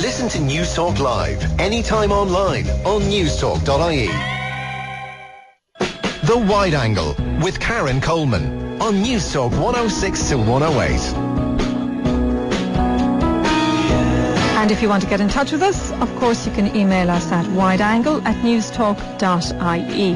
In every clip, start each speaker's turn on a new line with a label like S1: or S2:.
S1: Listen to News Talk live, anytime online on newstalk.ie. The Wide Angle with Karen Coleman on News Talk 106 to 108.
S2: And if you want to get in touch with us, of course, you can email us at wideangle@newstalk.ie.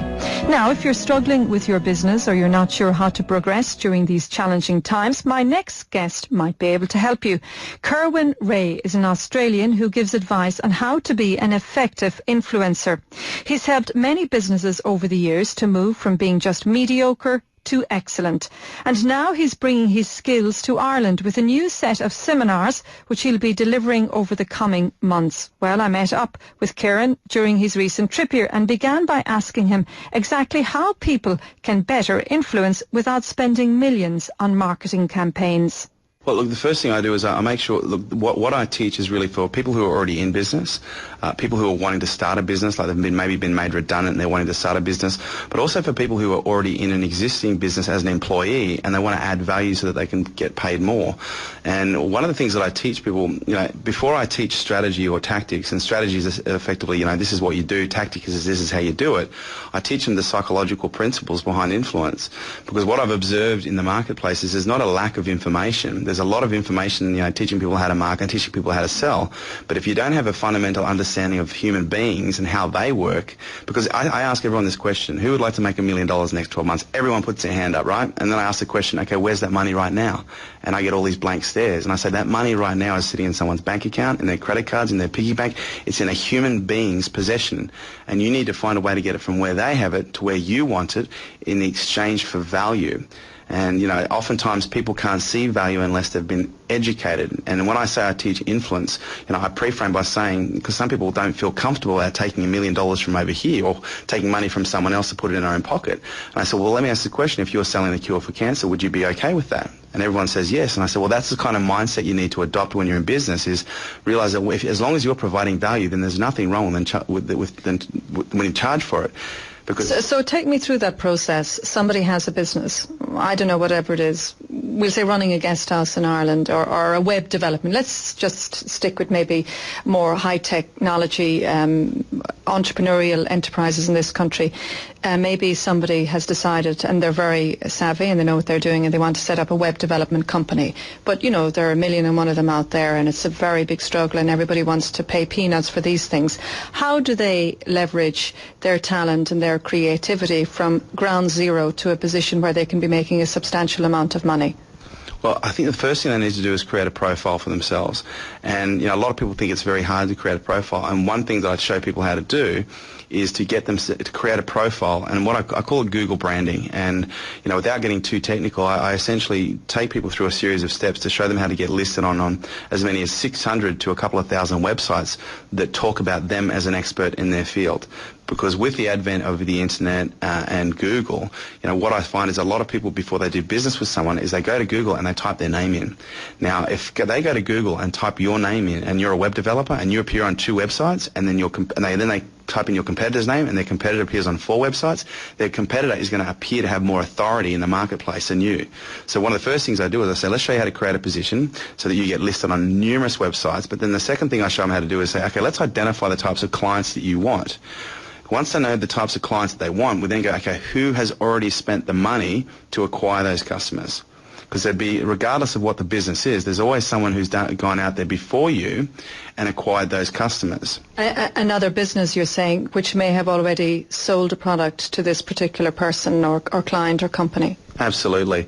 S2: Now, if you're struggling with your business or you're not sure how to progress during these challenging times, my next guest might be able to help you. Kerwin Ray is an Australian who gives advice on how to be an effective influencer. He's helped many businesses over the years to move from being just mediocre to excellent. And now he's bringing his skills to Ireland with a new set of seminars which he'll be delivering over the coming months. Well, I met up with Kerwin during his recent trip here and began by asking him exactly how people can better influence without spending millions on marketing campaigns.
S3: Well, look, the first thing I do is I make sure, look, what I teach is really for people who are already in business, people who are wanting to start a business, like they've maybe been made redundant and they're wanting to start a business, but also for people who are already in an existing business as an employee and they want to add value so that they can get paid more. And one of the things that I teach people, before I teach strategy or tactics, and strategy is effectively, this is what you do, tactics is this is how you do it, I teach them the psychological principles behind influence. Because what I've observed in the marketplace is there's not a lack of information. There's a lot of information, teaching people how to market, teaching people how to sell. But if you don't have a fundamental understanding of human beings and how they work, because I ask everyone this question, who would like to make $1 million in the next 12 months? Everyone puts their hand up, right? And then I ask the question, okay, where's that money right now? And I get all these blank stares. And I say that money right now is sitting in someone's bank account, in their credit cards, in their piggy bank. It's in a human being's possession. And you need to find a way to get it from where they have it to where you want it in exchange for value. And, oftentimes people can't see value unless they've been educated. And when I say I teach influence, I pre-frame by saying, because some people don't feel comfortable about taking $1 million from over here or taking money from someone else to put it in their own pocket. And I said, well, let me ask the question, if you're selling the cure for cancer, would you be okay with that? And everyone says yes. And I said, well, that's the kind of mindset you need to adopt when you're in business, is realize that as long as you're providing value, then there's nothing wrong when you charge for it.
S2: So take me through that process. Somebody has a business, I don't know, whatever it is, we'll say running a guest house in Ireland or a web development. Let's just stick with maybe more high technology, entrepreneurial enterprises in this country. Maybe somebody has decided, and they're very savvy and they know what they're doing, and they want to set up a web development company. But, there are 1,000,001 of them out there, and it's a very big struggle, and everybody wants to pay peanuts for these things. How do they leverage their talent and their creativity from ground zero to a position where they can be making a substantial amount of money?
S3: Well, I think the first thing they need to do is create a profile for themselves. And, a lot of people think it's very hard to create a profile. And one thing that I show people how to do is to get them to create a profile, and what I call it Google branding. And, without getting too technical, I essentially take people through a series of steps to show them how to get listed on as many as 600 to a couple of thousand websites that talk about them as an expert in their field. Because with the advent of the internet and Google, what I find is a lot of people, before they do business with someone, is they go to Google and they type their name in. Now, if they go to Google and type your name in, and you're a web developer and you appear on 2 websites, and then they type in your competitor's name, and their competitor appears on 4 websites, their competitor is going to appear to have more authority in the marketplace than you. So one of the first things I do is I say, let's show you how to create a position so that you get listed on numerous websites. But then the second thing I show them how to do is say, okay, let's identify the types of clients that you want. Once they know the types of clients that they want, we then go, okay, who has already spent the money to acquire those customers? Because there'd be, regardless of what the business is, there's always someone who's gone out there before you and acquired those customers.
S2: Another business, you're saying, which may have already sold a product to this particular person or client or company.
S3: Absolutely.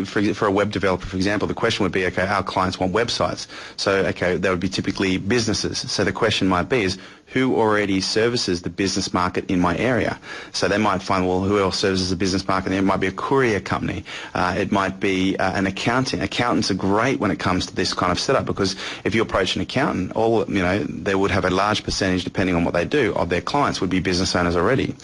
S3: For a web developer, for example, the question would be, okay, our clients want websites. So, okay, that would be typically businesses. So the question might be is, who already services the business market in my area? So they might find, well, who else services the business market? It might be a courier company. It might be an accountant. Accountants are great when it comes to this kind of setup, because if you approach an accountant, they would have a large percentage, depending on what they do, of their clients would be business owners already.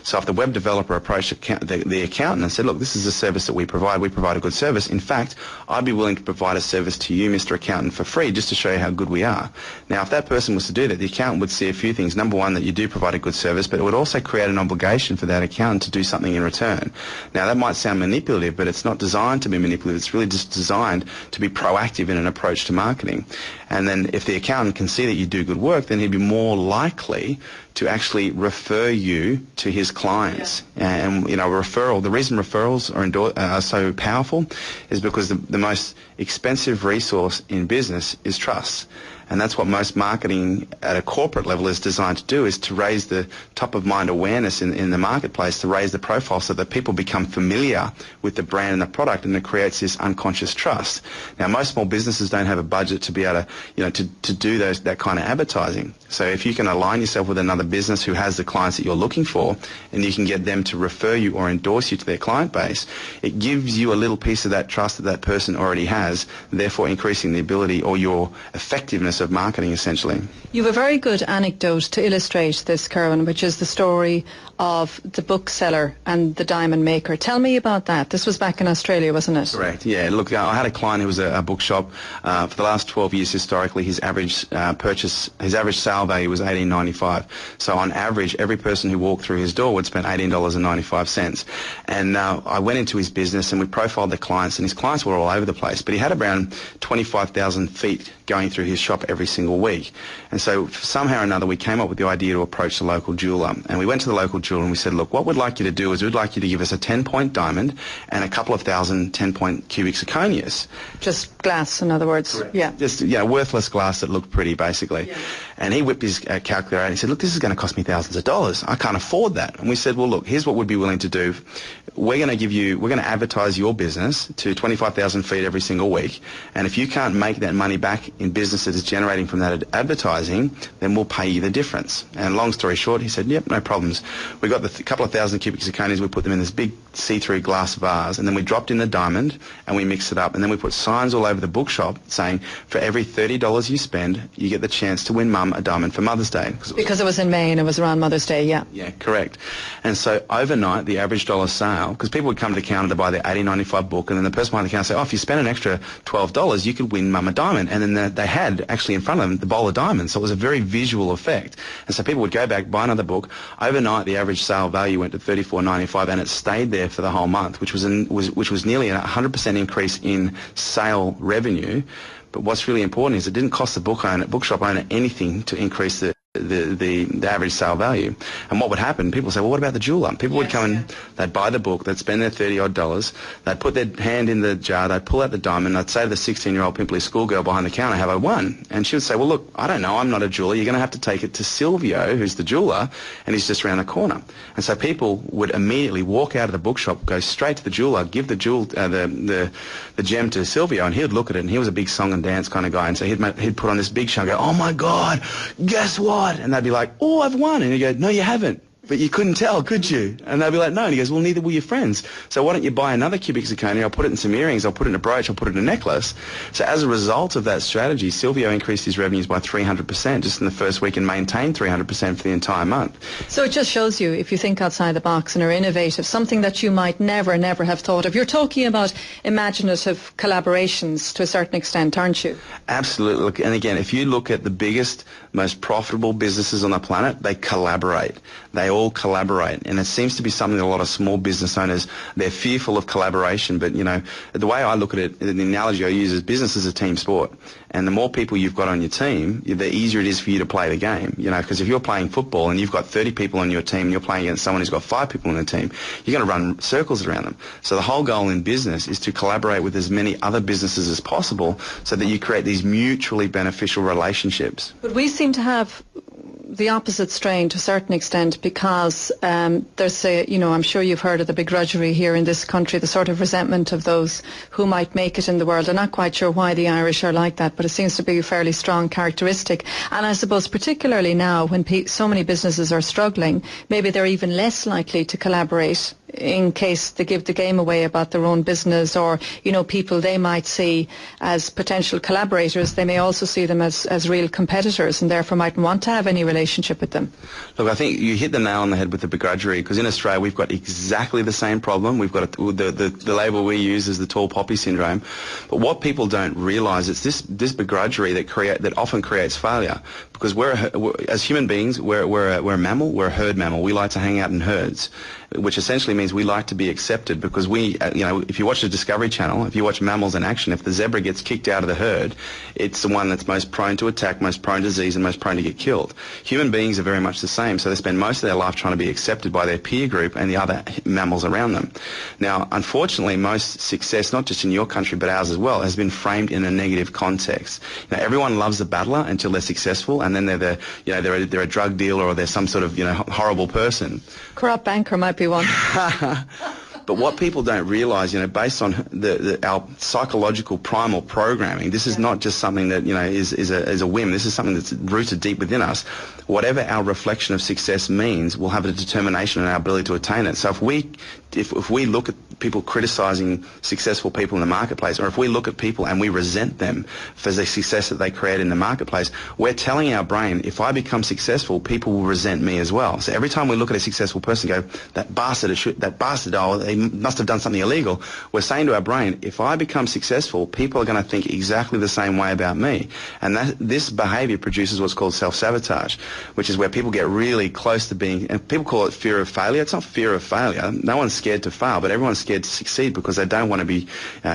S3: So if the web developer approached the accountant and said, look, this is the the service that we provide a good service. In fact, I'd be willing to provide a service to you, Mr. Accountant, for free just to show you how good we are. Now, if that person was to do that, the accountant would see a few things. Number one, that you do provide a good service, but it would also create an obligation for that accountant to do something in return. Now, that might sound manipulative, but it's not designed to be manipulative. It's really just designed to be proactive in an approach to marketing. And then if the accountant can see that you do good work, then he'd be more likely to actually refer you to his clients. Yeah. And, you know, the reason referrals are so powerful is because the most expensive resource in business is trust. And that's what most marketing at a corporate level is designed to do, is to raise the top-of-mind awareness in the marketplace, to raise the profile so that people become familiar with the brand and the product, and it creates this unconscious trust. Now, most small businesses don't have a budget to be able to, you know, to do that kind of advertising. So if you can align yourself with another business who has the clients that you're looking for, and you can get them to refer you or endorse you to their client base, it gives you a little piece of that trust that that person already has, therefore increasing the ability or your effectiveness of marketing, essentially.
S2: You have a very good anecdote to illustrate this, Kerwin, which is the story of the bookseller and the diamond maker. Tell me about that. This was back in Australia, wasn't it?
S3: Correct, yeah. Look, I had a client who was a bookshop. For the last 12 years, historically, his average sale value was $18.95. So on average, every person who walked through his door would spend $18.95. And I went into his business and we profiled the clients, and his clients were all over the place, but he had around 25,000 feet going through his shop every single week. And so somehow or another we came up with the idea to approach the local jeweller. And we went to the local jeweller and we said, look, what we'd like you to do is we'd like you to give us a 10-point diamond and a couple of thousand 10-point cubic zirconias.
S2: Just glass, in other words.
S3: Correct.
S2: Yeah.
S3: Just, you know, worthless glass that looked pretty, basically. Yeah. And he whipped his calculator out and he said, look, this is going to cost me thousands of dollars. I can't afford that. And we said, well, look, here's what we'd be willing to do. We're going to advertise your business to 25,000 feet every single week. And if you can't make that money back in business that is generating from that advertising, then we'll pay you the difference. And long story short, he said, yep, no problems. We got the couple of thousand cubic zirconias, we put them in this big see-through glass vase, and then we dropped in the diamond and we mixed it up. And then we put signs all over the bookshop saying, for every $30 you spend, you get the chance to win Mum a diamond for Mother's Day.
S2: Because it was in May and it was around Mother's Day, yeah.
S3: Yeah, correct. And so overnight, the average dollar sale, because people would come to the counter to buy their $18.95 book, and then the person behind the counter say, oh, if you spend an extra $12, you could win Mum a diamond. And then they had actually in front of them the bowl of diamonds. So it was a very visual effect. And so people would go back, buy another book. Overnight, the average sale value went to $34.95, and it stayed there for the whole month, which was nearly a 100% increase in sale revenue. But what's really important is it didn't cost the bookshop owner anything to increase the average sale value. And what would happen, people say, well, what about the jeweller? People would come and they'd buy the book, they'd spend their $30-odd, they'd put their hand in the jar, they'd pull out the diamond, they'd say to the 16-year-old pimply schoolgirl behind the counter, have I won? And she would say, well, look, I don't know, I'm not a jeweller, you're going to have to take it to Silvio, who's the jeweller, and he's just around the corner. And so people would immediately walk out of the bookshop, go straight to the jeweller, give the gem to Silvio, and he would look at it, and he was a big song and dance kind of guy, and so he'd put on this big show and go, oh my God, guess what? And they'd be like, oh, I've won. And he'd go, no, you haven't. But you couldn't tell, could you? And they'd be like, no. And he goes, well, neither were your friends. So why don't you buy another cubic zirconia? I'll put it in some earrings. I'll put it in a brooch. I'll put it in a necklace. So as a result of that strategy, Silvio increased his revenues by 300% just in the first week and maintained 300% for the entire month.
S2: So it just shows you, if you think outside the box and are innovative, something that you might never have thought of. You're talking about imaginative collaborations to a certain extent, aren't you?
S3: Absolutely. Look, and again, if you look at the biggest, most profitable businesses on the planet, they collaborate. They all collaborate, and it seems to be something that a lot of small business owners, they're fearful of collaboration. But, you know, the way I look at it, the analogy I use is business is a team sport, and the more people you've got on your team, the easier it is for you to play the game, you know, because if you're playing football and you've got 30 people on your team and you're playing against someone who's got 5 people on the team, you're going to run circles around them. So the whole goal in business is to collaborate with as many other businesses as possible so that you create these mutually beneficial relationships.
S2: But we seem to have the opposite strain to a certain extent, because there's a, you know, I'm sure you've heard of the begrudgery here in this country, the sort of resentment of those who might make it in the world. I'm not quite sure why the Irish are like that, but it seems to be a fairly strong characteristic. And I suppose particularly now when so many businesses are struggling, maybe they're even less likely to collaborate in case they give the game away about their own business, or, you know, people they might see as potential collaborators, they may also see them as real competitors and therefore mightn't want to have any relationship with them.
S3: Look, I think you hit the nail on the head with the begrudgery, because in Australia we've got exactly the same problem. We've got the label we use is the tall poppy syndrome. But what people don't realise is this begrudgery that often creates failure, because as human beings we're a mammal, we're a herd mammal. We like to hang out in herds, which essentially means we like to be accepted, because if you watch the Discovery Channel, if you watch mammals in action, if the zebra gets kicked out of the herd, it's the one that's most prone to attack, most prone to disease, and most prone to get killed. Human beings are very much the same, so they spend most of their life trying to be accepted by their peer group and the other mammals around them. Now, unfortunately, most success, not just in your country but ours as well, has been framed in a negative context. Everyone loves a battler until they're successful, and then they're a drug dealer, or they're some sort of horrible person.
S2: Corrupt banker might be one.
S3: But what people don't realise, based on our psychological primal programming, this is not just something that is a whim. This is something that's rooted deep within us. Whatever our reflection of success means, we'll have a determination in our ability to attain it. So if we look at people criticising successful people in the marketplace, or if we look at people and we resent them for the success that they create in the marketplace, we're telling our brain, if I become successful, people will resent me as well. So every time we look at a successful person and go, that bastard, oh, they must have done something illegal, we're saying to our brain, if I become successful, people are going to think exactly the same way about me. And this behaviour produces what's called self-sabotage, which is where people get really close to being, and people call it fear of failure. It's not fear of failure. No one's scared to fail, but everyone's scared to succeed, because they don't want to be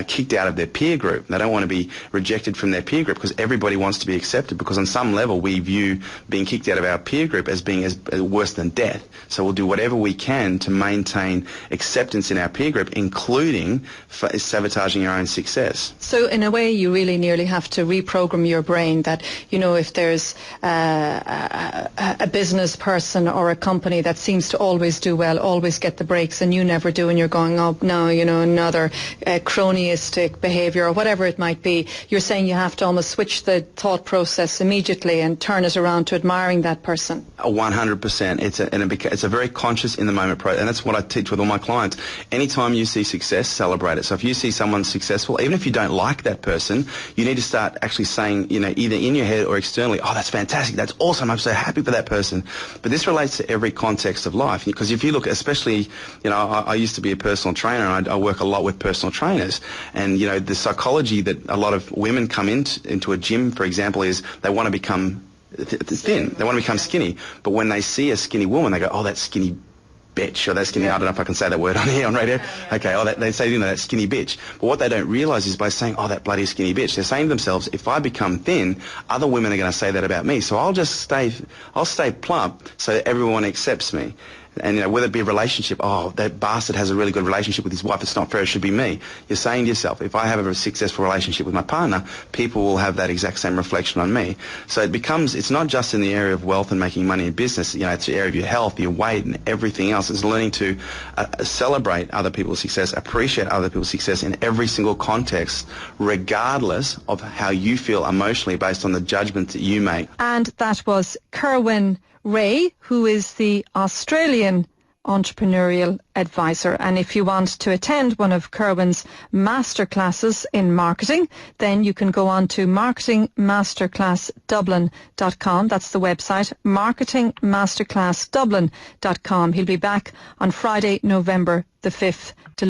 S3: kicked out of their peer group. They don't want to be rejected from their peer group, because everybody wants to be accepted, because on some level we view being kicked out of our peer group as being as worse than death. So we'll do whatever we can to maintain acceptance in our peer group, including sabotaging our own success.
S2: So in a way you really nearly have to reprogram your brain that, if there's a business person or a company that seems to always do well, always get the breaks, and you never do, and you're going, oh no, another cronyistic behaviour or whatever it might be, you're saying you have to almost switch the thought process immediately and turn it around to admiring that person.
S3: 100%. It's a very conscious, in the moment process, and that's what I teach with all my clients. Anytime you see success, celebrate it. So if you see someone successful, even if you don't like that person, you need to start actually saying, either in your head or externally, oh, that's fantastic, that's awesome, I'm so happy for that person. But this relates to every context of life, because if you look, especially, I used to be a personal trainer, and I work a lot with personal trainers, and the psychology that a lot of women come into a gym, for example, is they want to become thin, they want to become skinny, but when they see a skinny woman, they go, oh, that skinny bitch, or that skinny, I don't know if I can say that word on here on radio. Okay, they say, that skinny bitch. But what they don't realise is by saying, oh, that bloody skinny bitch, they're saying to themselves, if I become thin, other women are going to say that about me. So I'll stay plump so that everyone accepts me. And whether it be a relationship, oh, that bastard has a really good relationship with his wife, it's not fair, it should be me. You're saying to yourself, if I have a successful relationship with my partner, people will have that exact same reflection on me. So it's not just in the area of wealth and making money in business, it's the area of your health, your weight, and everything else. It's learning to celebrate other people's success, appreciate other people's success in every single context, regardless of how you feel emotionally based on the judgments that you make.
S2: And that was Kerwin Ray, who is the Australian entrepreneurial advisor. And if you want to attend one of Kerwin's masterclasses in marketing, then you can go on to marketingmasterclassdublin.com. That's the website, marketingmasterclassdublin.com. He'll be back on Friday, November the 5th to